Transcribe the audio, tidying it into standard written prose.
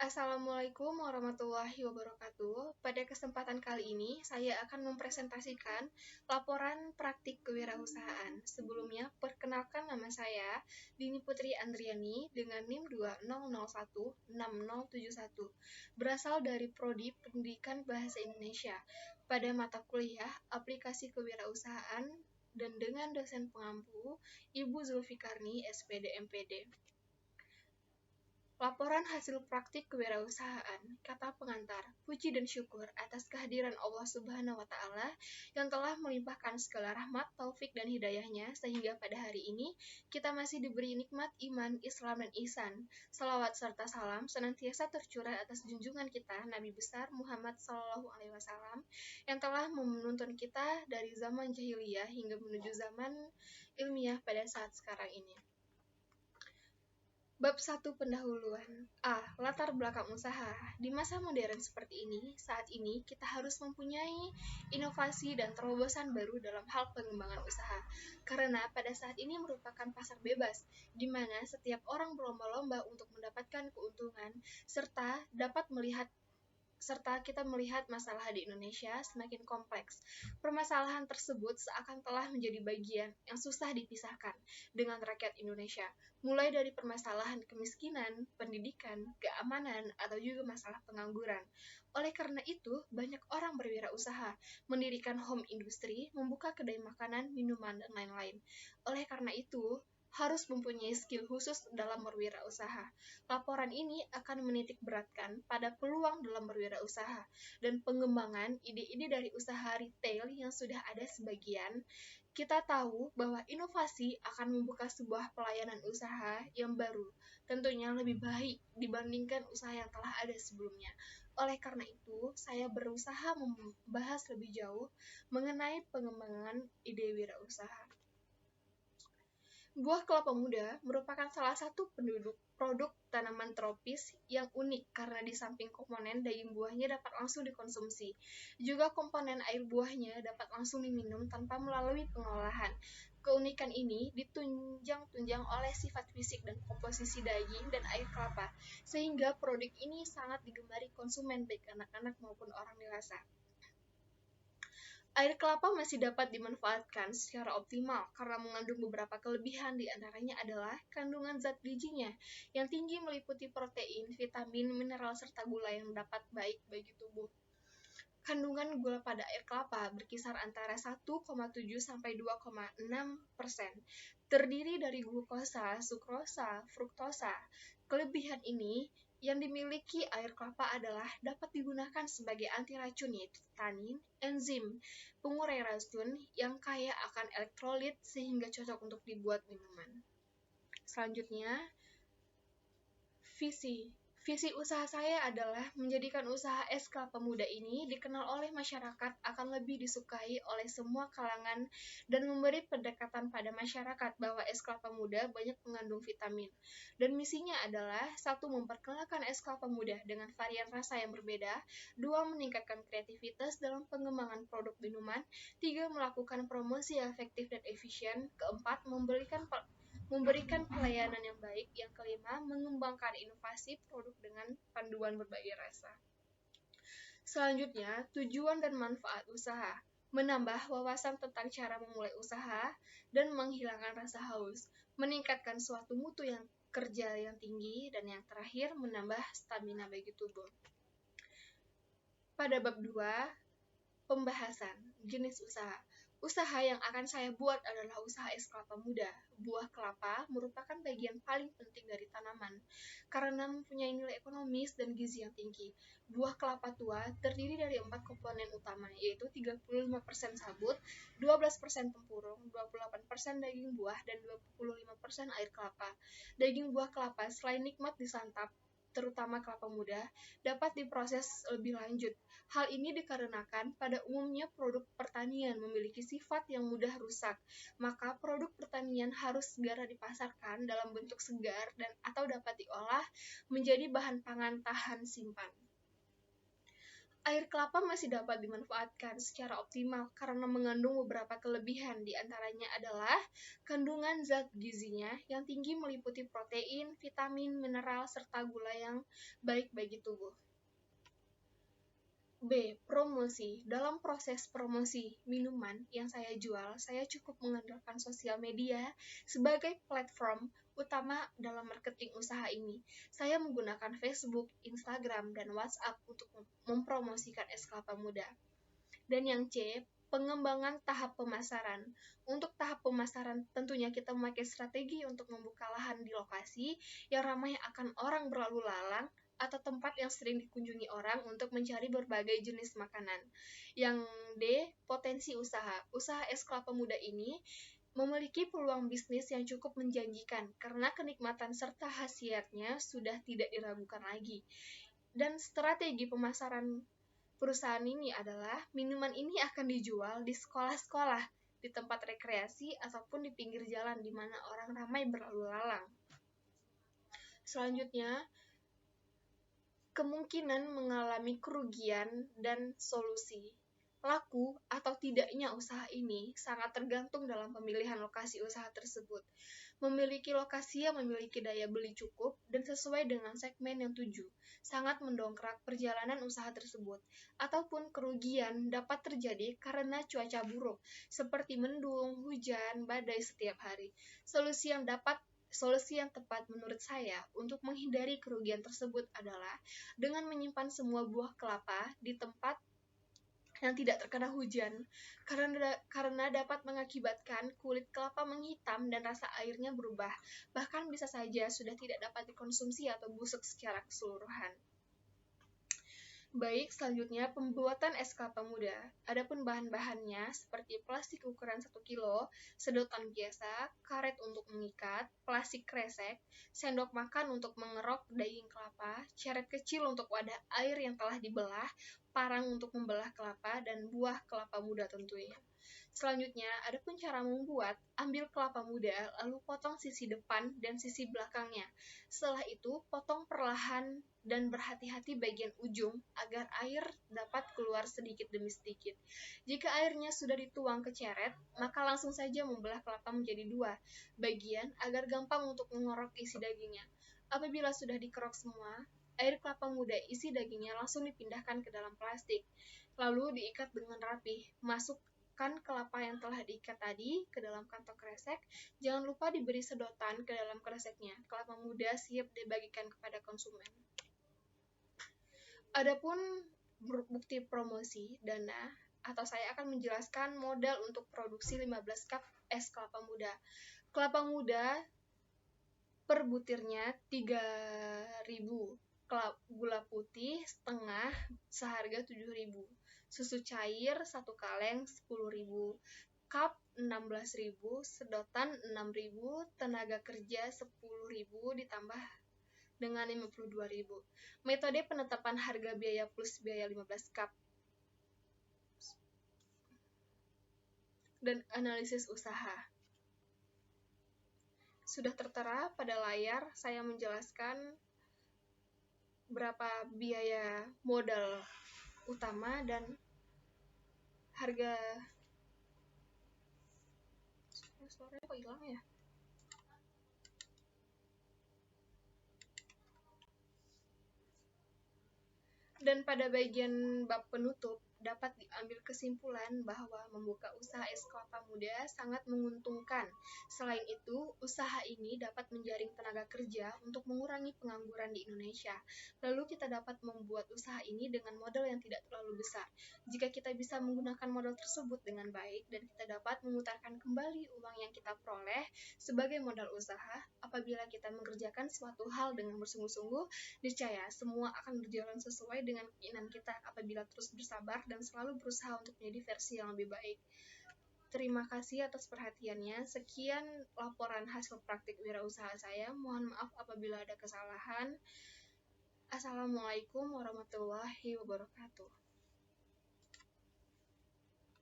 Assalamualaikum warahmatullahi wabarakatuh. Pada kesempatan kali ini, saya akan mempresentasikan laporan praktik kewirausahaan. Sebelumnya, perkenalkan nama saya, Dini Putri Andriani, dengan NIM 20016071, berasal dari Prodi Pendidikan Bahasa Indonesia, pada mata kuliah Aplikasi Kewirausahaan, dan dengan dosen pengampu, Ibu Zulfikarni, SPD MPD. Laporan hasil praktik kewirausahaan, kata pengantar, puji dan syukur atas kehadiran Allah Subhanahu wa Ta'ala yang telah melimpahkan segala rahmat, taufik, dan hidayahnya sehingga pada hari ini kita masih diberi nikmat iman, Islam, dan ihsan. Salawat serta salam senantiasa tercurah atas junjungan kita Nabi besar Muhammad SAW yang telah menuntun kita dari zaman jahiliyah hingga menuju zaman ilmiah pada saat sekarang ini. Bab 1 Pendahuluan. A. Latar belakang usaha. Di masa modern seperti ini, saat ini kita harus mempunyai inovasi dan terobosan baru dalam hal pengembangan usaha. Karena pada saat ini merupakan pasar bebas, di mana setiap orang berlomba-lomba untuk mendapatkan keuntungan, serta kita melihat masalah di Indonesia semakin kompleks. Permasalahan tersebut seakan telah menjadi bagian yang susah dipisahkan dengan rakyat Indonesia, mulai dari permasalahan kemiskinan, pendidikan, keamanan, atau juga masalah pengangguran. Oleh karena itu, banyak orang berwirausaha, mendirikan home industry, membuka kedai makanan, minuman, dan lain-lain. Oleh karena itu, harus mempunyai skill khusus dalam berwirausaha. Laporan ini akan menitik beratkan pada peluang dalam berwirausaha dan pengembangan ide-ide dari usaha retail yang sudah ada sebagian. Kita tahu bahwa inovasi akan membuka sebuah pelayanan usaha yang baru, tentunya lebih baik dibandingkan usaha yang telah ada sebelumnya. Oleh karena itu, saya berusaha membahas lebih jauh mengenai pengembangan ide wirausaha. Buah kelapa muda merupakan salah satu produk tanaman tropis yang unik karena di samping komponen daging buahnya dapat langsung dikonsumsi, juga komponen air buahnya dapat langsung diminum tanpa melalui pengolahan. Keunikan ini ditunjang oleh sifat fisik dan komposisi daging dan air kelapa, sehingga produk ini sangat digemari konsumen baik anak-anak maupun orang dewasa. Air kelapa masih dapat dimanfaatkan secara optimal karena mengandung beberapa kelebihan, di antaranya adalah kandungan zat gizinya yang tinggi meliputi protein, vitamin, mineral, serta gula yang dapat baik bagi tubuh. Kandungan gula pada air kelapa berkisar antara 1,7 sampai 2,6%. Terdiri dari glukosa, sukrosa, fruktosa. Kelebihan ini yang dimiliki air kelapa adalah dapat digunakan sebagai anti racun yaitu tanin, enzim, pengurai racun yang kaya akan elektrolit sehingga cocok untuk dibuat minuman. Selanjutnya, Visi usaha saya adalah menjadikan usaha es kelapa muda ini dikenal oleh masyarakat akan lebih disukai oleh semua kalangan dan memberi pendekatan pada masyarakat bahwa es kelapa muda banyak mengandung vitamin. Dan misinya adalah 1. Memperkenalkan es kelapa muda dengan varian rasa yang berbeda, 2. Meningkatkan kreativitas dalam pengembangan produk minuman, 3. Melakukan promosi yang efektif dan efisien, 4. Memberikan pelayanan yang baik, yang kelima, mengembangkan inovasi produk dengan panduan berbagai rasa. Selanjutnya, tujuan dan manfaat usaha. Menambah wawasan tentang cara memulai usaha dan menghilangkan rasa haus, meningkatkan suatu mutu yang kerja yang tinggi, dan yang terakhir, menambah stamina bagi tubuh. Pada bab 2, pembahasan jenis usaha. Usaha yang akan saya buat adalah usaha es kelapa muda. Buah kelapa merupakan bagian paling penting dari tanaman karena mempunyai nilai ekonomis dan gizi yang tinggi. Buah kelapa tua terdiri dari 4 komponen utama, yaitu 35% sabut, 12% tempurung, 28% daging buah, dan 25% air kelapa. Daging buah kelapa selain nikmat disantap, terutama kelapa muda, dapat diproses lebih lanjut. Hal ini dikarenakan pada umumnya produk pertanian memiliki sifat yang mudah rusak, maka produk pertanian harus segera dipasarkan dalam bentuk segar dan atau dapat diolah menjadi bahan pangan tahan simpan. Air kelapa masih dapat dimanfaatkan secara optimal karena mengandung beberapa kelebihan, di antaranya adalah kandungan zat gizinya yang tinggi meliputi protein, vitamin, mineral, serta gula yang baik bagi tubuh. B. Promosi. Dalam proses promosi minuman yang saya jual, saya cukup mengandalkan sosial media sebagai platform utama dalam marketing usaha ini. Saya menggunakan Facebook, Instagram, dan WhatsApp untuk mempromosikan es kelapa muda. Dan yang C, pengembangan tahap pemasaran. Untuk tahap pemasaran, tentunya kita memakai strategi untuk membuka lahan di lokasi yang ramai akan orang berlalu lalang atau tempat yang sering dikunjungi orang untuk mencari berbagai jenis makanan. Yang D, potensi usaha. Usaha es kelapa muda ini memiliki peluang bisnis yang cukup menjanjikan karena kenikmatan serta khasiatnya sudah tidak diragukan lagi. Dan strategi pemasaran perusahaan ini adalah minuman ini akan dijual di sekolah-sekolah, di tempat rekreasi, ataupun di pinggir jalan di mana orang ramai berlalu lalang. Selanjutnya, kemungkinan mengalami kerugian dan solusi. Laku atau tidaknya usaha ini sangat tergantung dalam pemilihan lokasi usaha tersebut. Memiliki lokasi yang memiliki daya beli cukup dan sesuai dengan segmen yang tuju, sangat mendongkrak perjalanan usaha tersebut. Ataupun kerugian dapat terjadi karena cuaca buruk, seperti mendung, hujan, badai setiap hari. Solusi yang tepat menurut saya untuk menghindari kerugian tersebut adalah dengan menyimpan semua buah kelapa di tempat yang tidak terkena hujan, karena dapat mengakibatkan kulit kelapa menghitam dan rasa airnya berubah, bahkan bisa saja sudah tidak dapat dikonsumsi atau busuk secara keseluruhan. Baik, selanjutnya pembuatan es kelapa muda. Adapun bahan-bahannya seperti plastik ukuran 1 kilo, sedotan biasa, karet untuk mengikat, plastik kresek, sendok makan untuk mengerok daging kelapa, ceret kecil untuk wadah air yang telah dibelah, parang untuk membelah kelapa, dan buah kelapa muda tentunya. Selanjutnya, adapun cara membuat, ambil kelapa muda, lalu potong sisi depan dan sisi belakangnya. Setelah itu, potong perlahan dan berhati-hati bagian ujung agar air dapat keluar sedikit demi sedikit. Jika airnya sudah dituang ke ceret, maka langsung saja membelah kelapa menjadi 2 bagian agar gampang untuk mengorok isi dagingnya. Apabila sudah dikerok semua, air kelapa muda isi dagingnya langsung dipindahkan ke dalam plastik, lalu diikat dengan rapi. Masukkan kelapa yang telah diikat tadi ke dalam kantong kresek. Jangan lupa diberi sedotan ke dalam kreseknya. Kelapa muda siap dibagikan kepada konsumen. Adapun bukti promosi dana, atau saya akan menjelaskan modal untuk produksi 15 cup es kelapa muda. Kelapa muda per butirnya 3.000, gula putih setengah seharga 7.000, susu cair 1 kaleng 10.000, cup 16.000, sedotan 6.000, tenaga kerja 10.000 ditambah dengan 52.000. Metode penetapan harga biaya plus biaya 15 cup. Dan analisis usaha. Sudah tertera pada layar, saya menjelaskan berapa biaya modal utama dan harga. Suaranya kok hilang ya? Dan pada bagian bab penutup, dapat diambil kesimpulan bahwa membuka usaha es kelapa muda sangat menguntungkan. Selain itu, usaha ini dapat menjaring tenaga kerja untuk mengurangi pengangguran di Indonesia. Lalu kita dapat membuat usaha ini dengan modal yang tidak terlalu besar. Jika kita bisa menggunakan modal tersebut dengan baik dan kita dapat memutarkan kembali uang yang kita peroleh sebagai modal usaha, apabila kita mengerjakan suatu hal dengan bersungguh-sungguh, niscaya semua akan berjalan sesuai dengan keinginan kita apabila terus bersabar dan selalu berusaha untuk menjadi versi yang lebih baik. Terima kasih atas perhatiannya. Sekian laporan hasil praktik wirausaha saya. Mohon maaf apabila ada kesalahan. Assalamualaikum warahmatullahi wabarakatuh.